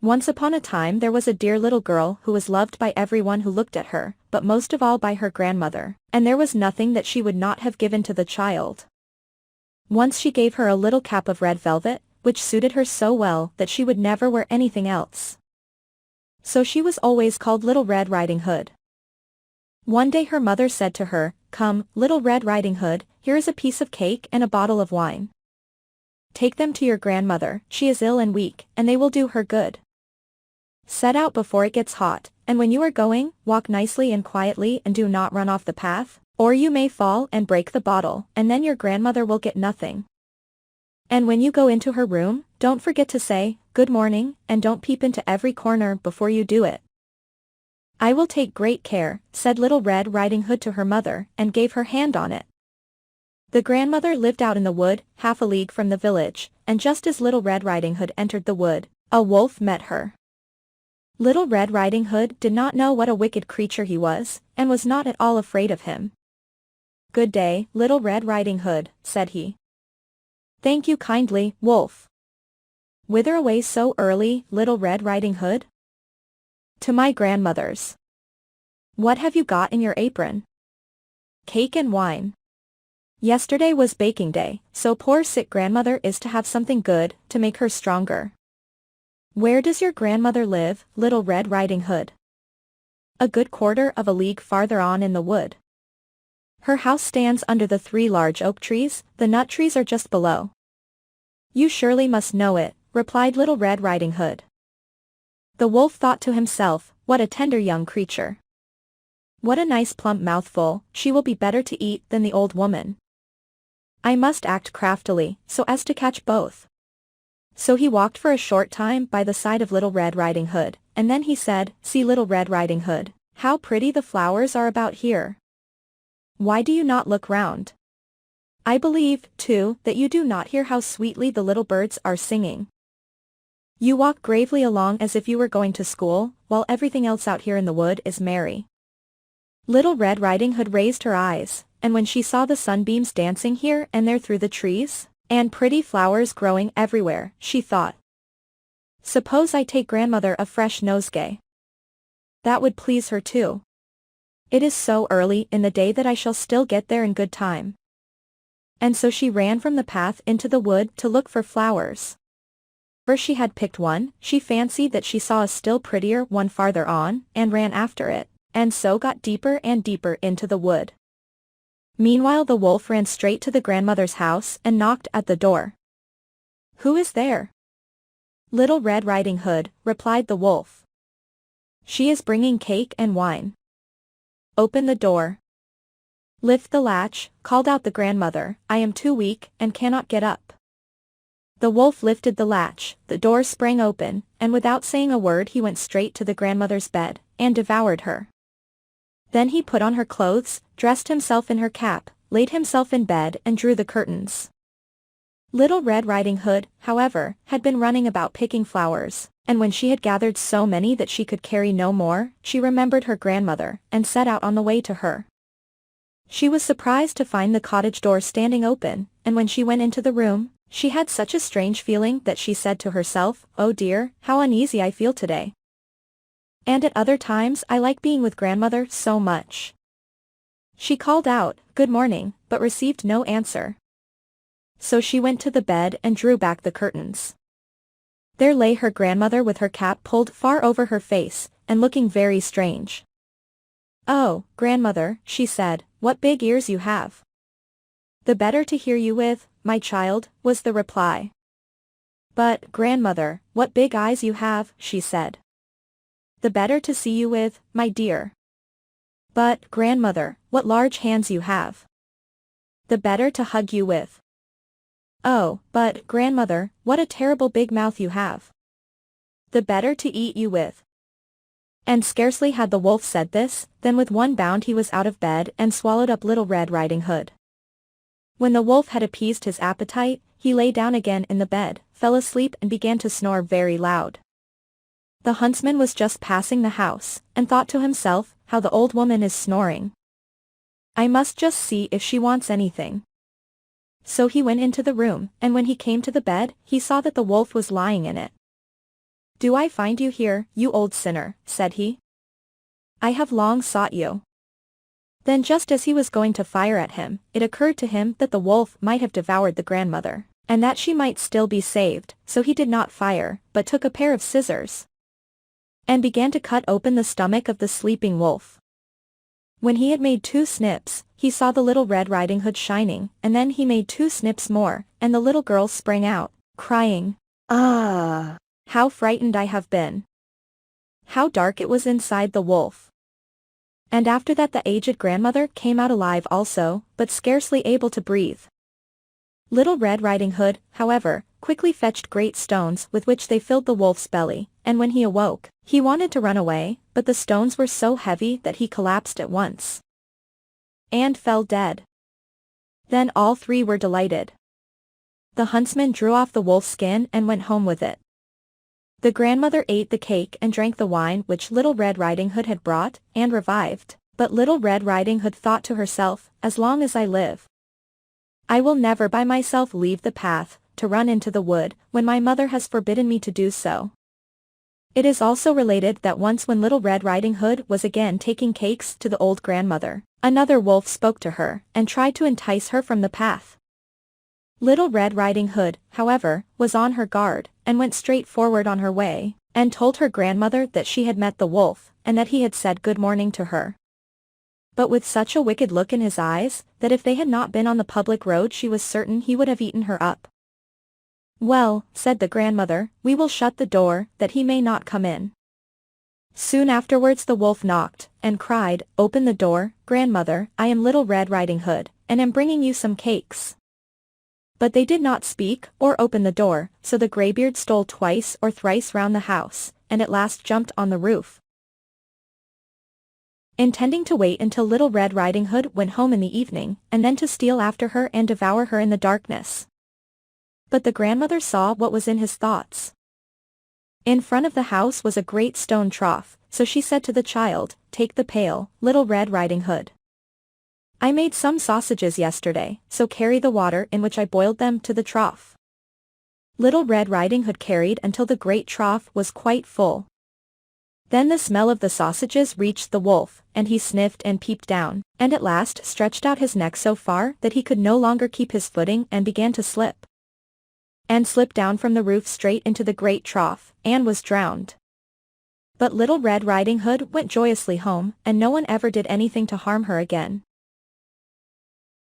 Once upon a time there was a dear little girl who was loved by everyone who looked at her, but most of all by her grandmother, and there was nothing that she would not have given to the child. Once she gave her a little cap of red velvet, which suited her so well that she would never wear anything else. So she was always called Little Red Riding Hood. One day her mother said to her, "Come, Little Red Riding Hood, here is a piece of cake and a bottle of wine. Take them to your grandmother, she is ill and weak, and they will do her good. Set out before it gets hot, and when you are going, walk nicely and quietly and do not run off the path, or you may fall and break the bottle, and then your grandmother will get nothing. And when you go into her room, don't forget to say, 'Good morning,' and don't peep into every corner before you do it." "I will take great care," said Little Red Riding Hood to her mother, and gave her hand on it. The grandmother lived out in the wood, half a league from the village, and just as Little Red Riding Hood entered the wood, a wolf met her. Little Red Riding Hood did not know what a wicked creature he was, and was not at all afraid of him. "Good day, Little Red Riding Hood," said he. "Thank you kindly, wolf." "Whither away so early, Little Red Riding Hood?" "To my grandmother's." "What have you got in your apron?" "Cake and wine. Yesterday was baking day, so poor sick grandmother is to have something good, to make her stronger." "Where does your grandmother live, Little Red Riding Hood?" "A good quarter of a league farther on in the wood. Her house stands under the 3 large oak trees, the nut trees are just below." "You surely must know it," replied Little Red Riding Hood. The wolf thought to himself, "What a tender young creature. What a nice plump mouthful, she will be better to eat than the old woman. I must act craftily, so as to catch both." So he walked for a short time by the side of Little Red Riding Hood, and then he said, "See, Little Red Riding Hood, how pretty the flowers are about here. Why do you not look round? I believe, too, that you do not hear how sweetly the little birds are singing. You walk gravely along as if you were going to school, while everything else out here in the wood is merry." Little Red Riding Hood raised her eyes, and when she saw the sunbeams dancing here and there through the trees, and pretty flowers growing everywhere, she thought, "Suppose I take grandmother a fresh nosegay? That would please her too. It is so early in the day that I shall still get there in good time." And so she ran from the path into the wood to look for flowers. Where she had picked one, she fancied that she saw a still prettier one farther on, and ran after it, and so got deeper and deeper into the wood. Meanwhile the wolf ran straight to the grandmother's house and knocked at the door. "Who is there?" "Little Red Riding Hood," replied the wolf. "She is bringing cake and wine." "Open the door." "Lift the latch," called out the grandmother, "I am too weak, and cannot get up." The wolf lifted the latch, the door sprang open, and without saying a word he went straight to the grandmother's bed, and devoured her. Then he put on her clothes, dressed himself in her cap, laid himself in bed and drew the curtains. Little Red Riding Hood, however, had been running about picking flowers, and when she had gathered so many that she could carry no more, she remembered her grandmother, and set out on the way to her. She was surprised to find the cottage door standing open, and when she went into the room, she had such a strange feeling that she said to herself, "Oh dear, how uneasy I feel today. And at other times I like being with grandmother so much." She called out, "Good morning," but received no answer. So she went to the bed and drew back the curtains. There lay her grandmother with her cap pulled far over her face, and looking very strange. "Oh, grandmother," she said, "what big ears you have." "The better to hear you with, my child," was the reply. "But, grandmother, what big eyes you have," she said. "The better to see you with, my dear." "But, grandmother, what large hands you have." "The better to hug you with." "Oh, but, grandmother, what a terrible big mouth you have." "The better to eat you with." And scarcely had the wolf said this, than with one bound he was out of bed and swallowed up Little Red Riding Hood. When the wolf had appeased his appetite, he lay down again in the bed, fell asleep and began to snore very loud. The huntsman was just passing the house, and thought to himself, "How the old woman is snoring. I must just see if she wants anything." So he went into the room, and when he came to the bed, he saw that the wolf was lying in it. "Do I find you here, you old sinner," said he. "I have long sought you." Then just as he was going to fire at him, it occurred to him that the wolf might have devoured the grandmother, and that she might still be saved, so he did not fire, but took a pair of scissors and began to cut open the stomach of the sleeping wolf. When he had made 2 snips, he saw the little Red Riding Hood shining, and then he made 2 snips more, and the little girl sprang out, crying, "Ah! How frightened I have been! How dark it was inside the wolf!" And after that the aged grandmother came out alive also, but scarcely able to breathe. Little Red Riding Hood, however, quickly fetched great stones with which they filled the wolf's belly, and when he awoke, he wanted to run away, but the stones were so heavy that he collapsed at once and fell dead. Then all 3 were delighted. The huntsman drew off the wolf's skin and went home with it. The grandmother ate the cake and drank the wine which Little Red Riding Hood had brought, and revived, but Little Red Riding Hood thought to herself, "As long as I live, I will never by myself leave the path, to run into the wood, when my mother has forbidden me to do so." It is also related that once when Little Red Riding Hood was again taking cakes to the old grandmother, another wolf spoke to her, and tried to entice her from the path. Little Red Riding Hood, however, was on her guard, and went straight forward on her way, and told her grandmother that she had met the wolf, and that he had said good morning to her, but with such a wicked look in his eyes, that if they had not been on the public road she was certain he would have eaten her up. "Well," said the grandmother, "we will shut the door, that he may not come in." Soon afterwards the wolf knocked, and cried, "Open the door, grandmother, I am Little Red Riding Hood, and am bringing you some cakes." But they did not speak, or open the door, so the greybeard stole twice or thrice round the house, and at last jumped on the roof, intending to wait until Little Red Riding Hood went home in the evening, and then to steal after her and devour her in the darkness. But the grandmother saw what was in his thoughts. In front of the house was a great stone trough, so she said to the child, "Take the pail, Little Red Riding Hood. I made some sausages yesterday, so carry the water in which I boiled them to the trough." Little Red Riding Hood carried until the great trough was quite full. Then the smell of the sausages reached the wolf, and he sniffed and peeped down, and at last stretched out his neck so far that he could no longer keep his footing and began to slip, and slipped down from the roof straight into the great trough, and was drowned. But Little Red Riding Hood went joyously home, and no one ever did anything to harm her again.